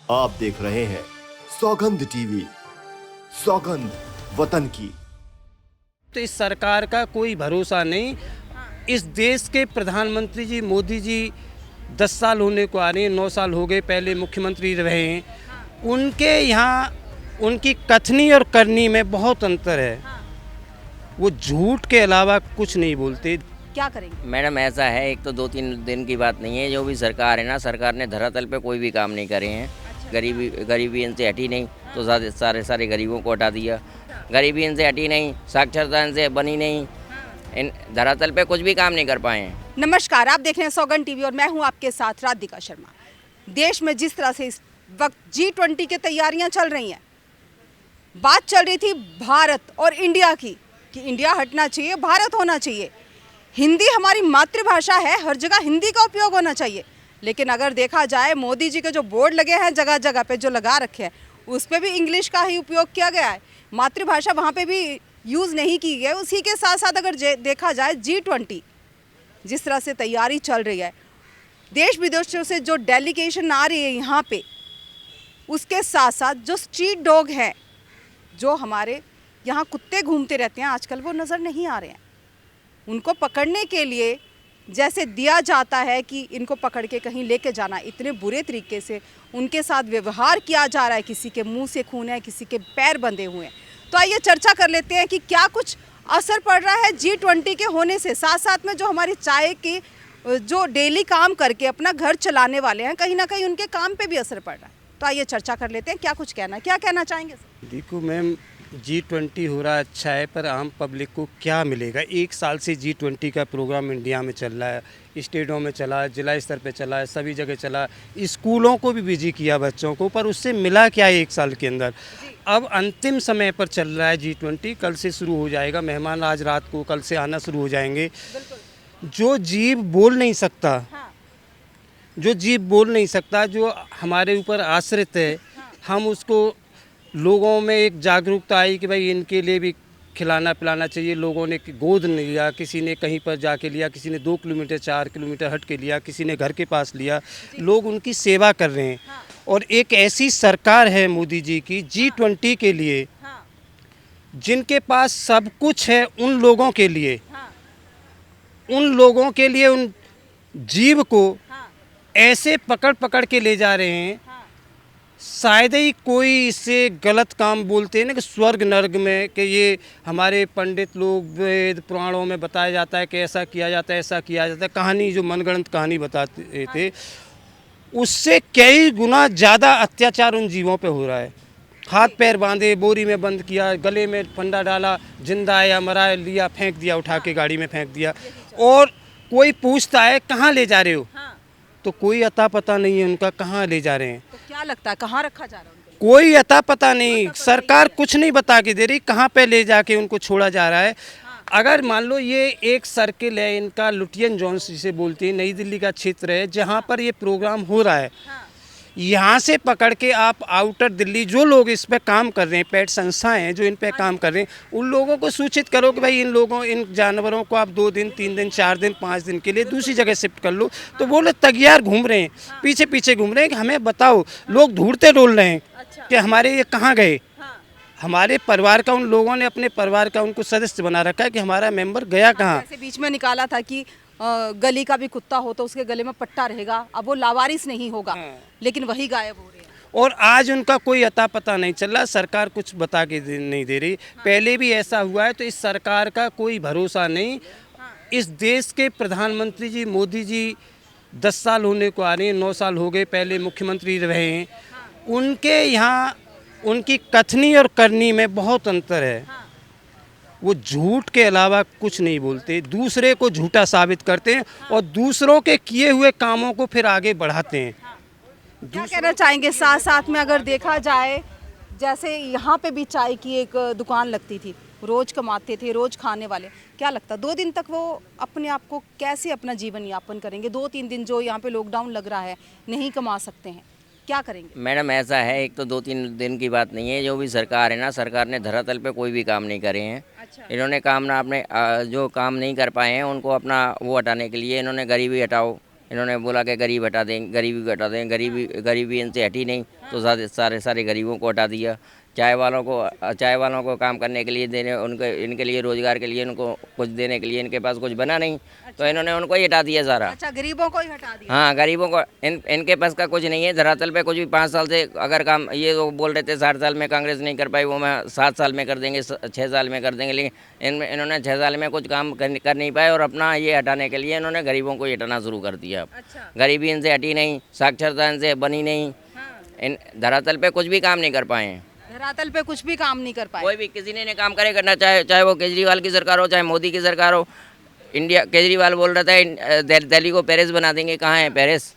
आप देख रहे हैं सौगंध टीवी, सौगंध वतन की। तो इस सरकार का कोई भरोसा नहीं। इस देश के प्रधानमंत्री जी मोदी जी 10 साल होने को आ रहे हैं, 9 साल हो गए, पहले मुख्यमंत्री रहे हैं। उनके यहाँ उनकी कथनी और करनी में बहुत अंतर है। वो झूठ के अलावा कुछ नहीं बोलते। क्या करेंगे? मैडम ऐसा है, एक तो 2-3 दिन की बात नहीं है। जो भी सरकार है ना, सरकार ने धरातल पे कोई भी काम नहीं करे हैं। गरीबी इनसे हटी नहीं तो सारे गरीबों को हटा दिया। गरीबी इनसे हटी नहीं, साक्षरता इनसे बनी नहीं, इन धरातल पे कुछ भी काम नहीं कर पाए हैं। नमस्कार, आप देख रहे हैं सौगंध टीवी और मैं हूं आपके साथ राधिका शर्मा। देश में जिस तरह से इस वक्त G20 की तैयारियां चल रही हैं, बात चल रही थी भारत और इंडिया की कि इंडिया हटना चाहिए, भारत होना चाहिए। हिंदी हमारी मातृभाषा है, हर जगह हिंदी का उपयोग होना चाहिए। लेकिन अगर देखा जाए, मोदी जी के जो बोर्ड लगे हैं जगह जगह पे, जो लगा रखे हैं, उस पर भी इंग्लिश का ही उपयोग किया गया है। मातृभाषा वहाँ पे भी यूज़ नहीं की गई। उसी के साथ साथ अगर देखा जाए G20 जिस तरह से तैयारी चल रही है, देश विदेशों से जो डेलीगेशन आ रही है यहाँ पे, उसके साथ साथ जो स्ट्रीट डॉग हैं, जो हमारे यहाँ कुत्ते घूमते रहते हैं, आजकल वो नज़र नहीं आ रहे हैं। उनको पकड़ने के लिए जैसे दिया जाता है कि इनको पकड़ के कहीं लेके जाना, इतने बुरे तरीके से उनके साथ व्यवहार किया जा रहा है। किसी के मुंह से खून है, किसी के पैर बंधे हुए हैं। तो आइए चर्चा कर लेते हैं कि क्या कुछ असर पड़ रहा है G20 के होने से। साथ साथ में जो हमारी चाय की जो डेली काम करके अपना घर चलाने वाले हैं, कहीं ना कहीं उनके काम पे भी असर पड़ रहा है। तो आइए चर्चा कर लेते हैं, क्या कुछ कहना, क्या कहना चाहेंगे सर? देखो मैम, G20 हो रहा अच्छा है, पर आम पब्लिक को क्या मिलेगा? 1 साल से G20 का प्रोग्राम इंडिया में चल रहा है, स्टेटों में चला है, जिला स्तर पे चला है, सभी जगह चला, स्कूलों को भी बिजी किया बच्चों को, पर उससे मिला क्या 1 साल के अंदर? अब अंतिम समय पर चल रहा है G20, कल से शुरू हो जाएगा। मेहमान आज रात को, कल से आना शुरू हो जाएंगे। जो जीव बोल नहीं सकता, जो जीव बोल नहीं सकता, जो हमारे ऊपर आश्रित है, हम उसको, लोगों में एक जागरूकता आई कि भाई इनके लिए भी खिलाना पिलाना चाहिए। लोगों ने गोद नहीं लिया, किसी ने कहीं पर जाके लिया, किसी ने 2 किलोमीटर 4 किलोमीटर हट के लिया, किसी ने घर के पास लिया। लोग उनकी सेवा कर रहे हैं। और एक ऐसी सरकार है मोदी जी की G20 के लिए, जिनके पास सब कुछ है, उन लोगों के लिए, उन जीव को ऐसे पकड़ पकड़ के ले जा रहे हैं। शायद ही कोई इससे गलत काम बोलते हैं ना कि स्वर्ग नर्क में, कि ये हमारे पंडित लोग वेद पुराणों में बताया जाता है कि ऐसा किया जाता है, ऐसा किया जाता है। कहानी, जो मनगढ़ंत कहानी बताते थे, उससे कई गुना ज़्यादा अत्याचार उन जीवों पे हो रहा है। हाथ पैर बांधे, बोरी में बंद किया, गले में फंदा डाला, जिंदा या मरा लिया, फेंक दिया, उठा के गाड़ी में फेंक दिया। और कोई पूछता है कहाँ ले जा रहे हो, तो कोई अता पता नहीं है उनका, कहाँ ले जा रहे हैं। तो क्या लगता है कहाँ रखा जा रहा है उनको? कोई अता पता नहीं, सरकार कुछ नहीं बता के दे रही कहाँ पे ले जाके उनको छोड़ा जा रहा है। अगर मान लो ये एक सर्किल है इनका, लुटियन जोन्स जिसे बोलते हैं, नई दिल्ली का क्षेत्र है जहाँ पर ये प्रोग्राम हो रहा है। यहाँ से पकड़ के आप आउटर दिल्ली, जो लोग इस पे काम कर रहे हैं, पेट संस्थाएं हैं जो इन पे काम कर रहे हैं, उन लोगों को सूचित करो कि भाई इन जानवरों को आप 2 दिन 3 दिन 4 दिन 5 दिन के लिए दूसरी जगह शिफ्ट कर लो। तो वो लोग तैयार घूम रहे हैं, पीछे पीछे घूम रहे हैं कि हमें बताओ। लोग ढूंढते डोल रहे हैं कि हमारे ये कहाँ गए। हमारे परिवार का, उन लोगों ने अपने परिवार का उनको सदस्य बना रखा है कि हमारा मेंबर गया कहाँ। ऐसे बीच में निकाला था कि गली का भी कुत्ता हो तो उसके गले में पट्टा रहेगा, अब वो लावारिस नहीं होगा, लेकिन वही गायब हो रहे हैं। और आज उनका कोई अता पता नहीं चल रहा, सरकार कुछ बता के नहीं दे रही। पहले भी ऐसा हुआ है, तो इस सरकार का कोई भरोसा नहीं। इस देश के प्रधानमंत्री जी मोदी जी 10 साल होने को आ रहे हैं, 9 साल हो गए, पहले मुख्यमंत्री रहे हैं। उनके यहाँ उनकी कथनी और करनी में बहुत अंतर है। वो झूठ के अलावा कुछ नहीं बोलते, दूसरे को झूठा साबित करते हैं और दूसरों के किए हुए कामों को फिर आगे बढ़ाते हैं। क्या कहना चाहेंगे? साथ साथ में अगर देखा जाए, जैसे यहाँ पे भी चाय की एक दुकान लगती थी, रोज कमाते थे, रोज खाने वाले, क्या लगता 2 दिन तक वो अपने आप को कैसे अपना जीवन यापन करेंगे? 2-3 दिन जो यहाँ पे लॉकडाउन लग रहा है, नहीं कमा सकते हैं, क्या करेंगे? मैडम ऐसा है, एक तो 2-3 दिन की बात नहीं है। जो भी सरकार है ना, सरकार ने धरातल पे कोई भी काम नहीं करे हैं। इन्होंने काम ना अपने जो काम नहीं कर पाए हैं उनको अपना वो हटाने के लिए इन्होंने गरीबी हटाओ, इन्होंने बोला कि गरीब हटा देंगे, गरीबी हटा देंगे, गरीबी इनसे हटी नहीं, तो सारे गरीबों को हटा दिया। चाय वालों को काम करने के लिए देने, उनके इनके लिए रोजगार के लिए इनको कुछ देने के लिए इनके पास कुछ बना नहीं, तो इन्होंने उनको ही हटा दिया सारा। अच्छा, गरीबों को ही हटा दिया। हाँ, गरीबों को इनके पास का कुछ नहीं है धरातल पे कुछ भी। 5 साल से अगर काम, ये तो बोल रहे थे 60 साल में कांग्रेस नहीं कर पाई, वो मैं 7 साल में कर देंगे, 6 साल में कर देंगे, लेकिन इन्होंने 6 साल में कुछ काम कर नहीं पाए, और अपना ये हटाने के लिए इन्होंने गरीबों को ही हटाना शुरू कर दिया। अच्छा। गरीबी इनसे हटी नहीं, साक्षरता इनसे बनी नहीं, इन धरातल पे कुछ भी काम नहीं कर पाए हैं। धरातल पे कुछ भी काम नहीं कर पाए। कोई भी किसी ने काम करे करना, चाहे वो केजरीवाल की सरकार हो, चाहे मोदी की सरकार हो। केजरीवाल बोल रहा था दिल्ली को पेरिस बना देंगे, कहाँ है पेरिस?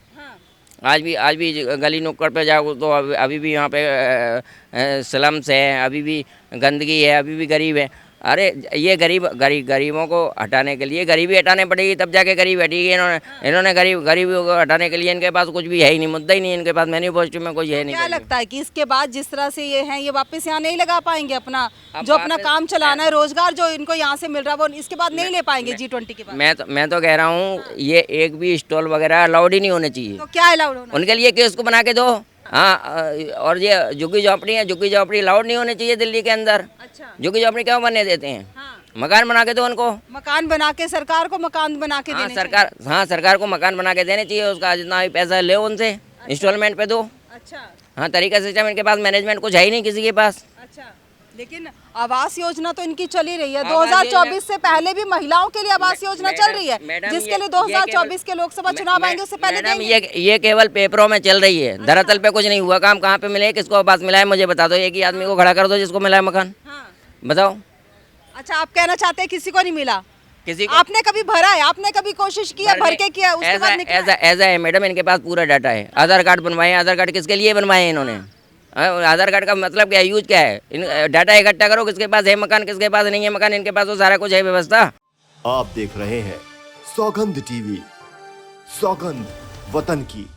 आज भी गली नुक्कड़ पे जाओ तो अभी भी यहाँ पे स्लम्स है, अभी भी गंदगी है, अभी भी गरीब है। अरे ये गरीबों को हटाने के लिए गरीबी हटाने पड़ेगी, तब जाके गरीब हटेगी। इन्होंने गरीबी को हटाने के लिए इनके पास कुछ भी है ही नहीं, मुद्दा ही नहीं इनके पास, मैनिफेस्टो में कुछ है नहीं। क्या लगता है कि इसके बाद जिस तरह से ये हैं, ये वापस यहाँ नहीं लगा पाएंगे अपना जो अपना काम चलाना है, रोजगार जो इनको यहाँ से मिल रहा है, वो इसके बाद नहीं ले पाएंगे G20 के बाद? मैं तो कह रहा हूँ ये एक भी स्टॉल वगैरह अलाउड ही नहीं होने चाहिए। तो क्या अलाउड होना? उनके लिए केस को बना के दो। हाँ, और ये झुग्गी झोंपड़ी है, झुग्गी झोंपड़ी अलाउड नहीं होनी चाहिए दिल्ली के अंदर। अच्छा। झुग्गी झोंपड़ी क्यों बनने देते हैं? हाँ। मकान बना के दो उनको। मकान बना के, सरकार को मकान बना के देने चाहिए। सरकार को मकान बना के देने चाहिए, उसका जितना भी पैसा ले उनसे इंस्टॉलमेंट पे दो। अच्छा। हाँ, तरीका सिस्टम इनके पास, मैनेजमेंट कुछ है ही नहीं किसी के पास। अच्छा, लेकिन आवास योजना तो इनकी चली रही है। 2024 से पहले भी महिलाओं के लिए आवास योजना चल रही है, जिसके लिए 2024 के लोकसभा चुनाव आएंगे उससे पहले देंगे। ये केवल पेपरों में चल रही है, धरातल पे कुछ नहीं हुआ काम। कहाँ पे मिले, किसको आवास मिला है मुझे बता दो। एक ही आदमी को खड़ा कर दो जिसको मिला है मकान, बताओ। अच्छा, आप कहना चाहते हैं किसी को नहीं मिला? किसी को आपने कभी भरा है? आपने कभी कोशिश किया, भर के किया, उसके बाद निकला? ऐसा है मैडम, इनके पास पूरा डाटा है। आधार कार्ड बनवाए, आधार कार्ड किसके लिए बनवाए हैं इन्होंने? आधार कार्ड का मतलब क्या है, यूज क्या है? डाटा इकट्ठा करो, किसके पास है मकान, किसके पास नहीं है मकान, इनके पास तो सारा कुछ है व्यवस्था। आप देख रहे हैं सौगंध टीवी, सौगंध वतन की।